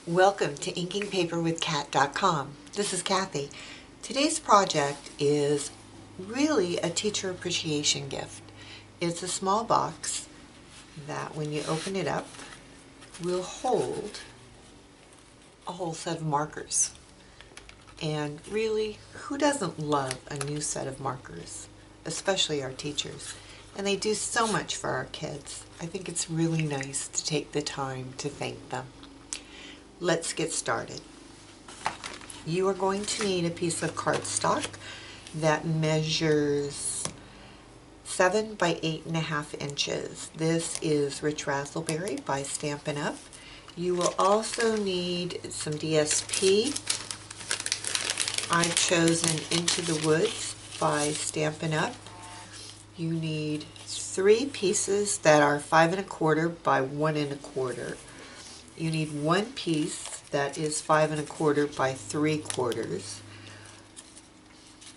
Welcome to InkingPaperWithKat.com. This is Kathy. Today's project is really a teacher appreciation gift. It's a small box that when you open it up will hold a whole set of markers. And really, who doesn't love a new set of markers, especially our teachers? And they do so much for our kids. I think it's really nice to take the time to thank them. Let's get started. You are going to need a piece of cardstock that measures 7 by 8.5 inches. This is Rich Razzleberry by Stampin' Up. You will also need some DSP. I've chosen Into the Woods by Stampin' Up. You need 3 pieces that are 5 1/4 by 1 1/4. You need 1 piece that is 5 1/4 by 3/4.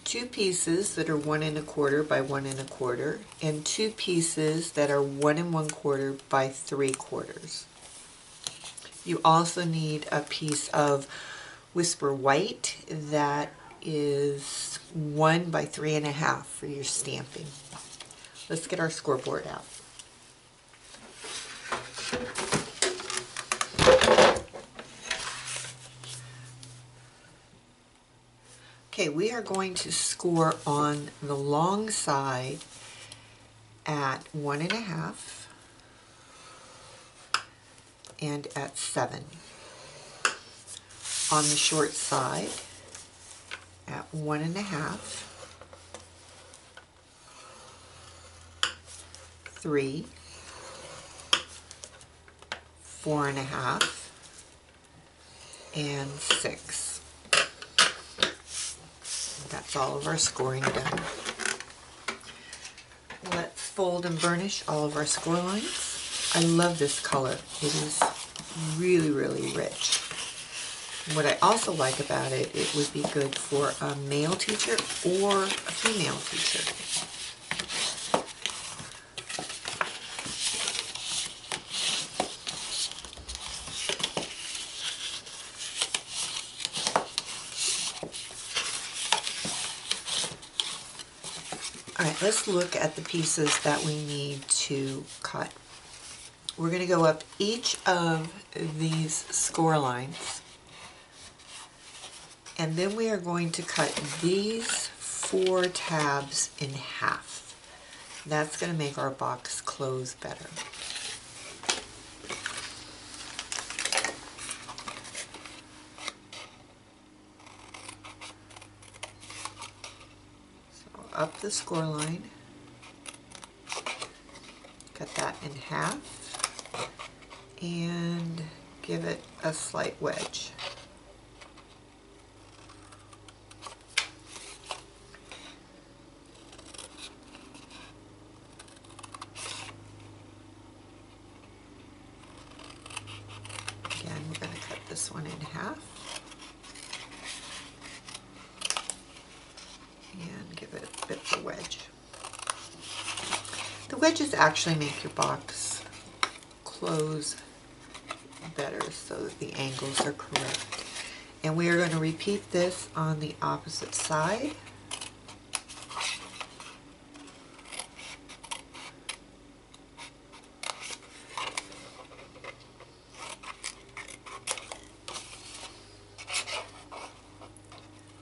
2 pieces that are 1 1/4 by 1 1/4, and 2 pieces that are 1 1/4 by 3/4. You also need a piece of Whisper White that is 1 by 3 1/2 for your stamping. Let's get our scoreboard out. Okay, we are going to score on the long side at 1 1/2 and at 7. On the short side at 1 1/2, 3, 4 1/2, and 6. That's all of our scoring done. Let's fold and burnish all of our score lines. I love this color. It is really, really rich. What I also like about it, it would be good for a male teacher or a female teacher. Alright, let's look at the pieces that we need to cut. We're going to go up each of these score lines, and then we are going to cut these 4 tabs in half. That's going to make our box close better. Up the score line, cut that in half, and give it a slight wedge. Again, we're going to cut this one in half and give it a bit of a wedge. The wedges actually make your box close better so that the angles are correct. And we are going to repeat this on the opposite side.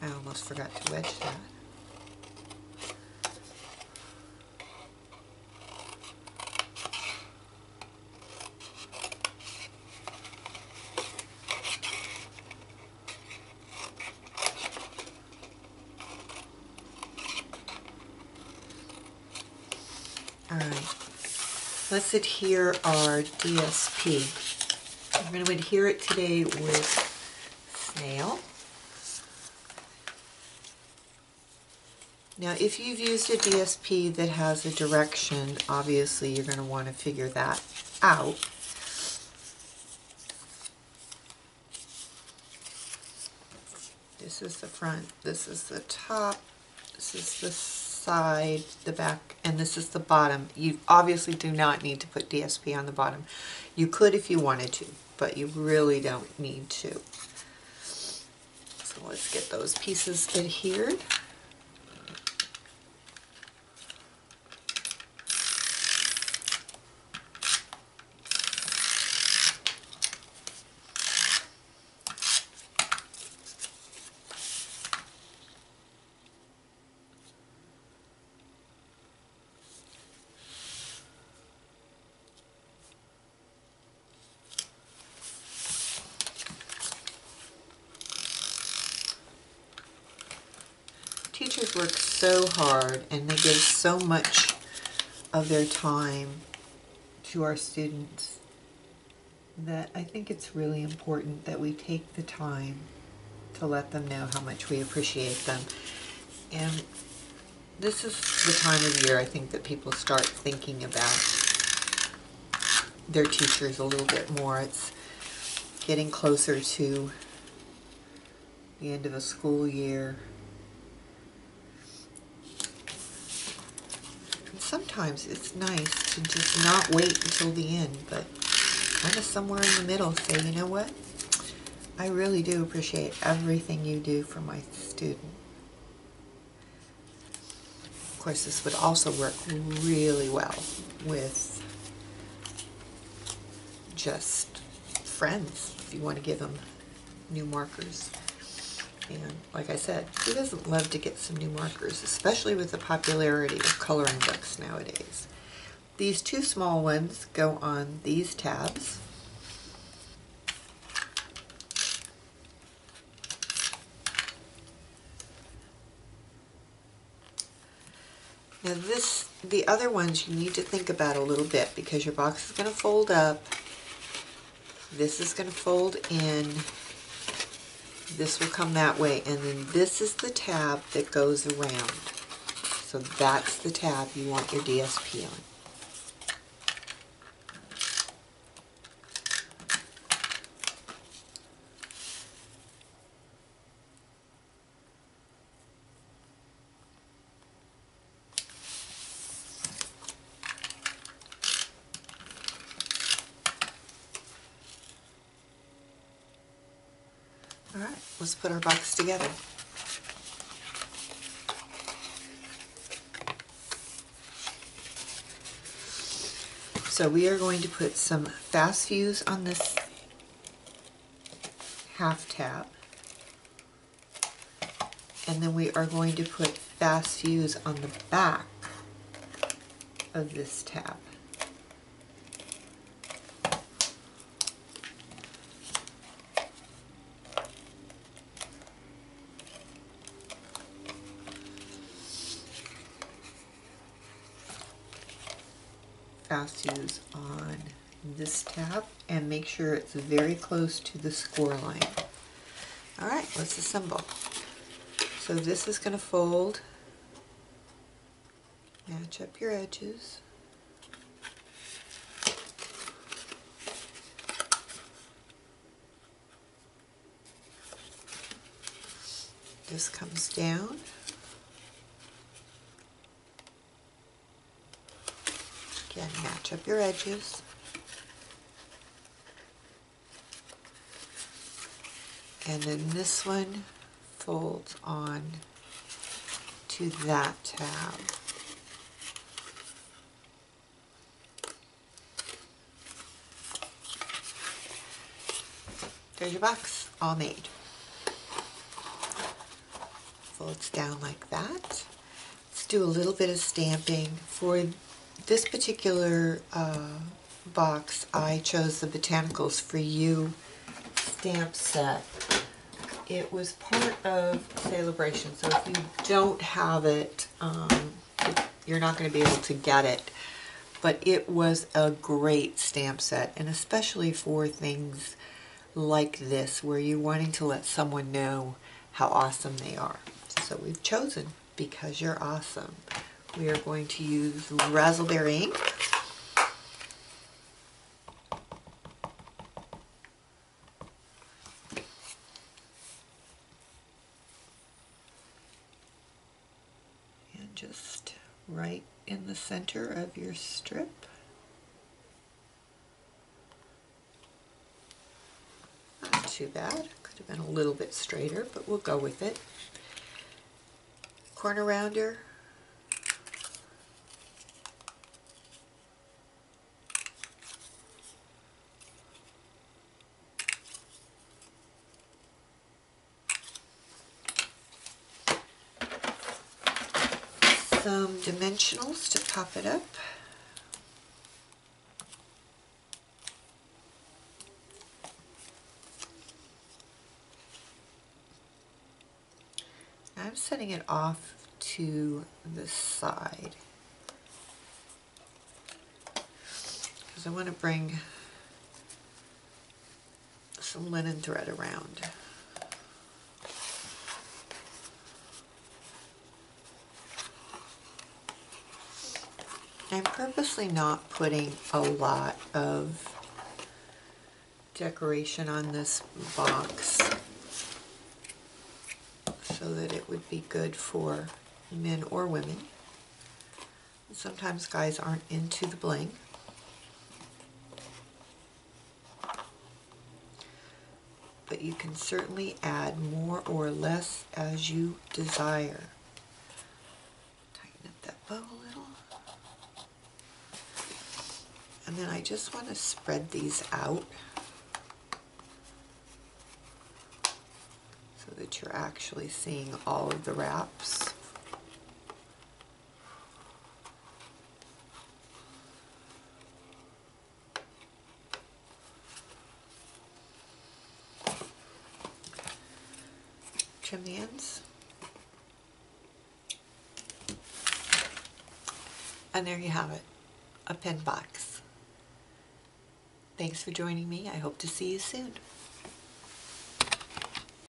I almost forgot to wedge that. Alright, let's adhere our DSP. I'm going to adhere it today with Snail. Now, if you've used a DSP that has a direction, obviously you're going to want to figure that out. This is the front, this is the top, this is the side, the back, and this is the bottom. You obviously do not need to put DSP on the bottom. You could if you wanted to, but you really don't need to. So let's get those pieces adhered. Teachers work so hard and they give so much of their time to our students that I think it's really important that we take the time to let them know how much we appreciate them. And this is the time of year I think that people start thinking about their teachers a little bit more. It's getting closer to the end of a school year. Sometimes it's nice to just not wait until the end, but kind of somewhere in the middle say, you know what? I really do appreciate everything you do for my student. Of course, this would also work really well with just friends if you want to give them new markers. And like I said, who doesn't love to get some new markers, especially with the popularity of coloring books nowadays? These two small ones go on these tabs. Now the other ones you need to think about a little bit because your box is going to fold up. This is going to fold in. This will come that way, and then this is the tab that goes around. So that's the tab you want your DSP on. All right, let's put our box together. So we are going to put some fast fuse on this half tab, and then we are going to put fast fuse on the back of this tab. Fast fuse on this tab and make sure it's very close to the score line. All right, let's assemble. So this is going to fold, match up your edges. This comes down. Again, match up your edges. And then this one folds on to that tab. There's your box, all made. Folds down like that. Let's do a little bit of stamping. For this particular box, I chose the Botanicals For You stamp set. It was part of Celebration, so if you don't have it, you're not going to be able to get it. But it was a great stamp set, and especially for things like this, where you're wanting to let someone know how awesome they are. So we've chosen Because You're Awesome. We are going to use Razzleberry ink. And just right in the center of your strip. too bad. Could have been a little bit straighter, but we'll go with it. Corner rounder. Some dimensionals to pop it up. I'm setting it off to the side because I want to bring some linen thread around. I'm purposely not putting a lot of decoration on this box so that it would be good for men or women. Sometimes guys aren't into the bling. But you can certainly add more or less as you desire. Tighten up that bow a little. And then I just want to spread these out so that you're actually seeing all of the wraps. Trim the ends. And there you have it, a pin box. Thanks for joining me. I hope to see you soon.